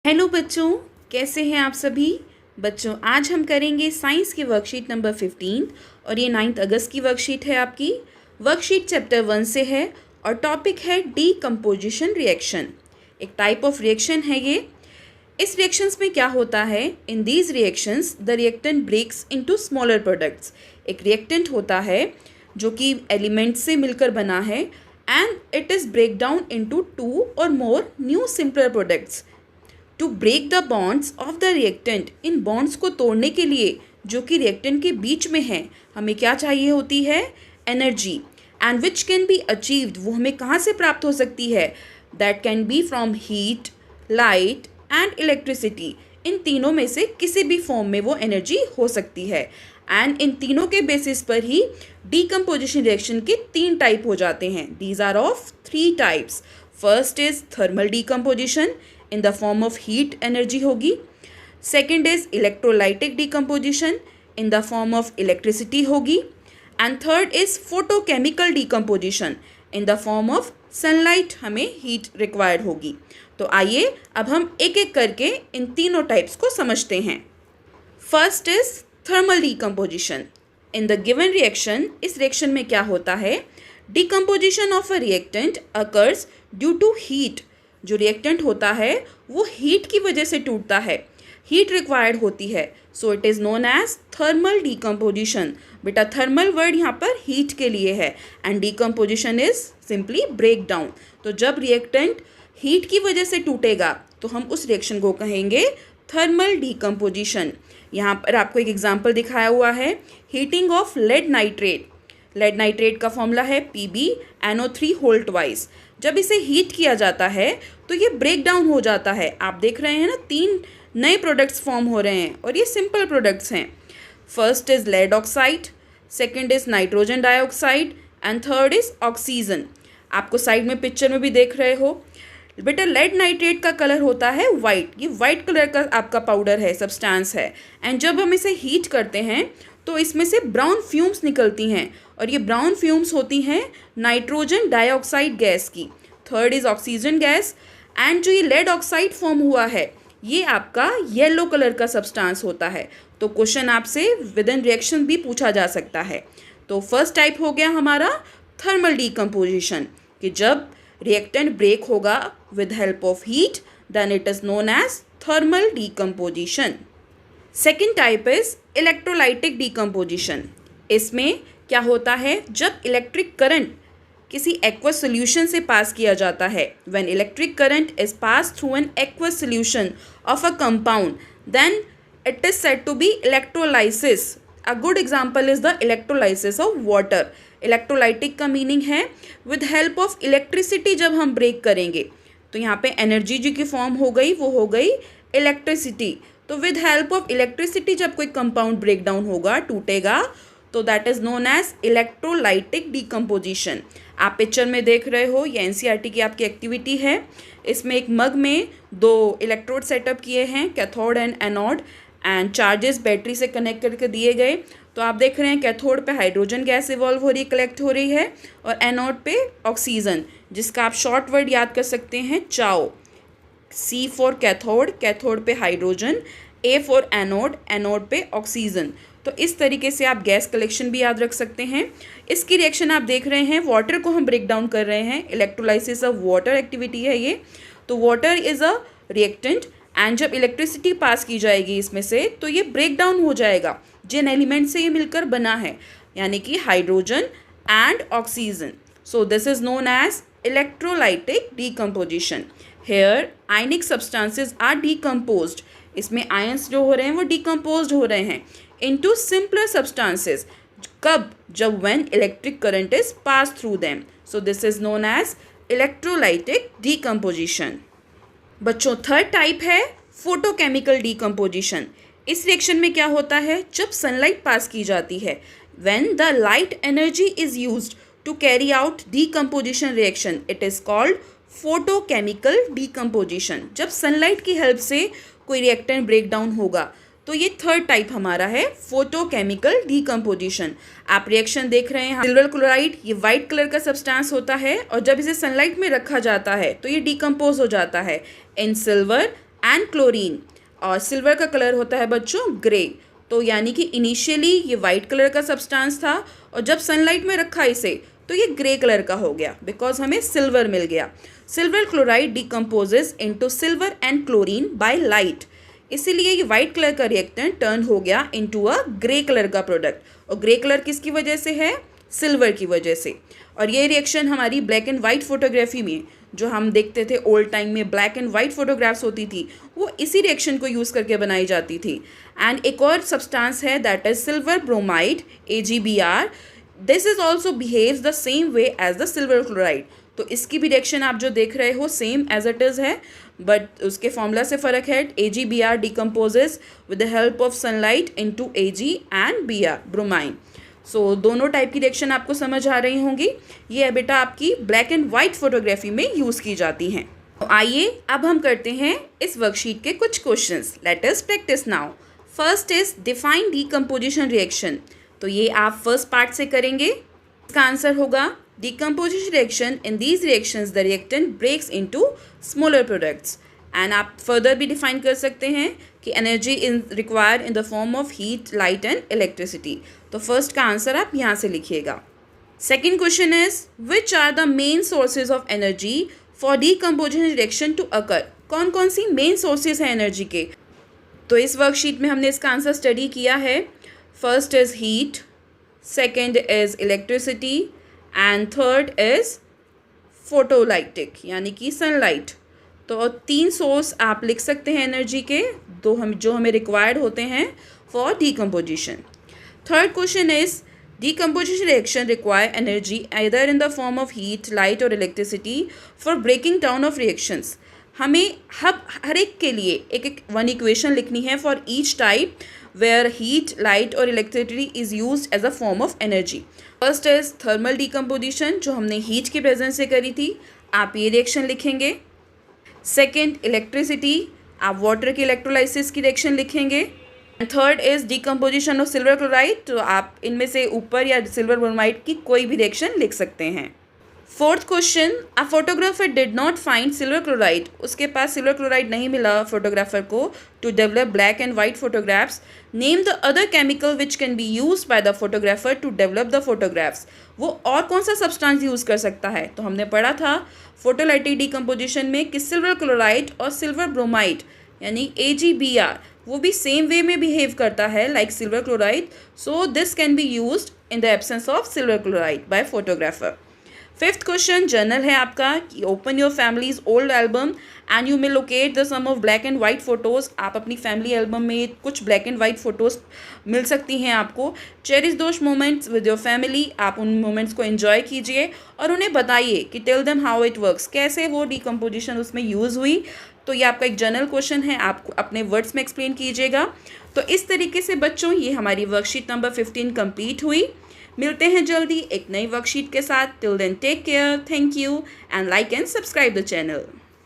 Hello बच्चों, कैसे हैं आप सभी बच्चों। आज हम करेंगे साइंस की वर्कशीट नंबर 15 और ये 9 अगस्त की वर्कशीट है। आपकी वर्कशीट चैप्टर 1 से है और टॉपिक है डीकम्पोजिशन रिएक्शन। एक टाइप ऑफ रिएक्शन है ये। इस रिएक्शंस में क्या होता है, in these reactions the reactant breaks into smaller products. एक रिएक्टेंट होता है जो कि एलिमेंट से मिलकर बना है and it is break down into 2 और more new simpler products. To break the bonds of the reactant, इन बॉन्ड्स को तोड़ने के लिए जो कि रिएक्टेंट के बीच में है, हमें क्या चाहिए होती है, energy. And which can be achieved, वो हमें कहाँ से प्राप्त हो सकती है, that can be from heat, light and electricity. इन तीनों में से किसी भी फॉर्म में वो एनर्जी हो सकती है। एंड इन तीनों के बेसिस पर ही डीकम्पोजिशन रिएक्शन के 3 टाइप हो जाते हैं। These are of 3 types. First is thermal decomposition, in the form of heat energy होगी। Second is electrolytic decomposition, in the form of electricity होगी। And third is photochemical decomposition, in the form of sunlight, हमें heat required होगी। तो आइए अब हम एक एक करके इन तीनों टाइप्स को समझते हैं। First is thermal decomposition. In the given reaction, इस रिएक्शन में क्या होता है, decomposition of a reactant occurs due to heat. जो रिएक्टेंट होता है वो हीट की वजह से टूटता है, हीट रिक्वायर्ड होती है, so it is known as thermal decomposition. बेटा थर्मल वर्ड यहाँ पर हीट के लिए है and decomposition is simply break down. तो जब रिएक्टेंट हीट की वजह से टूटेगा तो हम उस रिएक्शन को कहेंगे थर्मल डीकम्पोजिशन। यहाँ पर आपको एक एग्जाम्पल दिखाया हुआ है, heating of lead nitrate. Lead nitrate का फॉर्मूला है PbNO3 होल ट्वाइस। जब इसे हीट किया जाता है तो ये ब्रेक डाउन हो जाता है। आप देख रहे हैं ना, 3 नए प्रोडक्ट्स फॉर्म हो रहे हैं और ये सिंपल प्रोडक्ट्स हैं। First is lead oxide, second is nitrogen dioxide and third is oxygen. आपको साइड में पिक्चर में भी देख रहे हो बेटा, लेड नाइट्रेट का कलर होता है वाइट। ये वाइट कलर का आपका पाउडर है, सब्सटेंस है। एंड जब हम इसे हीट करते हैं तो इसमें से ब्राउन फ्यूम्स निकलती हैं और ये ब्राउन फ्यूम्स होती हैं नाइट्रोजन डाइऑक्साइड गैस की। Third is oxygen gas. And जो ये लेड ऑक्साइड फॉर्म हुआ है ये आपका येलो कलर का सब्सटेंस होता है। तो क्वेश्चन आपसे विद इन रिएक्शन भी पूछा जा सकता है। तो फर्स्ट टाइप हो गया हमारा थर्मल डीकम्पोजिशन, कि जब रिएक्टेंट ब्रेक होगा with help of heat then it is known as thermal decomposition. Second type is electrolytic decomposition. इसमें क्या होता है, जब इलेक्ट्रिक करंट किसी एक्वस सोल्यूशन से पास किया जाता है, when electric current is pass through an aqueous solution of a compound then it is said to be electrolysis. A good example is the electrolysis of water. Electrolytic का meaning है with help of electricity जब हम break करेंगे तो यहाँ पे energy जी की form हो गई, वो हो गई इलेक्ट्रिसिटी। तो विद हेल्प ऑफ इलेक्ट्रिसिटी जब कोई कंपाउंड ब्रेक डाउन होगा, टूटेगा, तो that is known as electrolytic decomposition. आप पिक्चर में देख रहे हो, ये NCERT की आपकी एक्टिविटी है। इसमें एक मग में 2 इलेक्ट्रोड सेटअप किए हैं, cathode and anode, and charges battery से कनेक्ट करके दिए गए। तो आप देख रहे हैं कैथोड पे हाइड्रोजन गैस इवॉल्व हो रही है, कलेक्ट हो रही है, और एनोड पे ऑक्सीजन, जिसका आप शॉर्ट वर्ड याद कर सकते हैं चाओ। C फॉर कैथोड, कैथोड पे hydrogen, A for anode, anode पे ऑक्सीजन। तो इस तरीके से आप गैस कलेक्शन भी याद रख सकते हैं। इसकी रिएक्शन आप देख रहे हैं, वाटर को हम ब्रेक डाउन कर रहे हैं, इलेक्ट्रोलाइसिस ऑफ वाटर एक्टिविटी है ये। तो water is a reactant and जब इलेक्ट्रिसिटी पास की जाएगी इसमें से तो ये ब्रेक डाउन हो जाएगा जिन एलिमेंट से ये मिलकर बना है, यानी कि hydrogen and oxygen. So this is known as electrolytic decomposition. Here ionic substances are decomposed. इसमें आयंस जो हो रहे हैं वो डीकम्पोज्ड हो रहे हैं इनटू सिंपलर सब्सटेंसेस। कब, जब when electric current is pass through them. So this is known as electrolytic decomposition. बच्चों थर्ड टाइप है फोटोकेमिकल डीकम्पोजिशन। इस रिएक्शन में क्या होता है, जब सनलाइट पास की जाती है, when the light energy is used to carry out decomposition reaction, it is called photochemical decomposition. जब सनलाइट की हेल्प से कोई रिएक्टेंट ब्रेक डाउन होगा तो ये थर्ड टाइप हमारा है फोटोकेमिकल डीकम्पोजिशन। आप रिएक्शन देख रहे हैं, सिल्वर क्लोराइड ये वाइट कलर का सब्सटेंस होता है और जब इसे सनलाइट में रखा जाता है तो ये डीकम्पोज हो जाता है इन सिल्वर एंड क्लोरीन। और सिल्वर का कलर होता है बच्चों ग्रे। तो यानी कि इनिशियली ये वाइट कलर का सब्सटेंस था और जब सनलाइट में रखा इसे तो ये ग्रे कलर का हो गया बिकॉज हमें सिल्वर मिल गया। Silver chloride decomposes into silver and chlorine by light, इसीलिए ये वाइट कलर का रिएक्टेंट टर्न हो गया इनटू अ ग्रे कलर का प्रोडक्ट। और ग्रे कलर किसकी वजह से है? सिल्वर की वजह से। और ये रिएक्शन हमारी ब्लैक एंड वाइट फोटोग्राफी में जो हम देखते थे ओल्ड टाइम में ब्लैक एंड वाइट फोटोग्राफ्स होती थी वो इसी रिएक्शन को यूज़ करके बनाई जाती थी। एंड एक और सब्सटेंस है that is silver bromide AgBr। This is also behaves the same way as the silver chloride. तो इसकी भी रिएक्शन आप जो देख रहे हो सेम एज इट इज़ है, बट उसके फॉर्मूला से फ़र्क है। AgBr decomposes with the help of sunlight into Ag and Br bromine. So दोनों टाइप की रिएक्शन आपको समझ आ रही होंगी। ये बेटा आपकी ब्लैक एंड वाइट फोटोग्राफी में यूज़ की जाती हैं। तो आइए अब हम करते हैं इस वर्कशीट के कुछ questions. Let us practice now. First is define decomposition reaction. तो ये आप फर्स्ट पार्ट से करेंगे। इसका आंसर होगा decomposition reaction. In these reactions the reactant breaks into smaller products. And आप फर्दर भी डिफाइन कर सकते हैं कि energy is required in the form of heat, light and electricity. तो फर्स्ट का आंसर आप यहाँ से लिखिएगा। Second question is which are the main sources of energy for decomposition reaction to occur. कौन कौन सी मेन सोर्सेज हैं एनर्जी के? तो इस वर्कशीट में हमने इसका आंसर स्टडी किया है। First is heat, second is electricity and third is photolytic यानी कि सनलाइट। तो 3 सोर्स आप लिख सकते हैं एनर्जी के, जो हमें रिक्वायर्ड होते हैं for decomposition. Third question is decomposition reaction require energy either in the form of heat, light or electricity for breaking down of reactions। हमें हर एक के लिए एक वन इक्वेशन लिखनी है for each type where heat, light और electricity is used as a form of energy. First is thermal decomposition जो हमने हीट के प्रेजेंस से करी थी, आप ये रिएक्शन लिखेंगे। सेकेंड इलेक्ट्रिसिटी, आप वाटर के इलेक्ट्रोलाइसिस की रिएक्शन लिखेंगे। Third is decomposition of silver chloride, तो आप इनमें से ऊपर या सिल्वर ब्रोमाइड की कोई भी रिएक्शन लिख सकते हैं। Fourth question, a photographer did not find silver chloride. उसके पास सिल्वर क्लोराइड नहीं मिला फोटोग्राफर को to develop black and white photographs. Name the other chemical which can be use by the photographer to develop the photographs. वो और कौन सा substance use कर सकता है? तो हमने पढ़ा था फोटोलाइटिक डीकम्पोजिशन में कि सिल्वर क्लोराइड और सिल्वर ब्रोमाइड यानी AgBr वो भी सेम वे में बिहेव करता है like silver chloride. So this can be used in the absence of silver chloride by photographer. Fifth question journal है आपका कि open your families old album and you may locate the some of black and white photos. आप अपनी family album में कुछ black and white photos मिल सकती हैं आपको। Cherish those moments with your family, आप उन मोमेंट्स को एंजॉय कीजिए और उन्हें बताइए कि tell them how it works, कैसे वो डीकम्पोजिशन उसमें यूज़ हुई। तो ये आपका एक जनरल क्वेश्चन है, आप अपने वर्ड्स में एक्सप्लेन कीजिएगा। तो इस तरीके से बच्चों ये हमारी वर्कशीट नंबर 15 कंप्लीट हुई। मिलते हैं जल्दी एक नई वर्कशीट के साथ। Till then take care, thank you and like and subscribe the channel.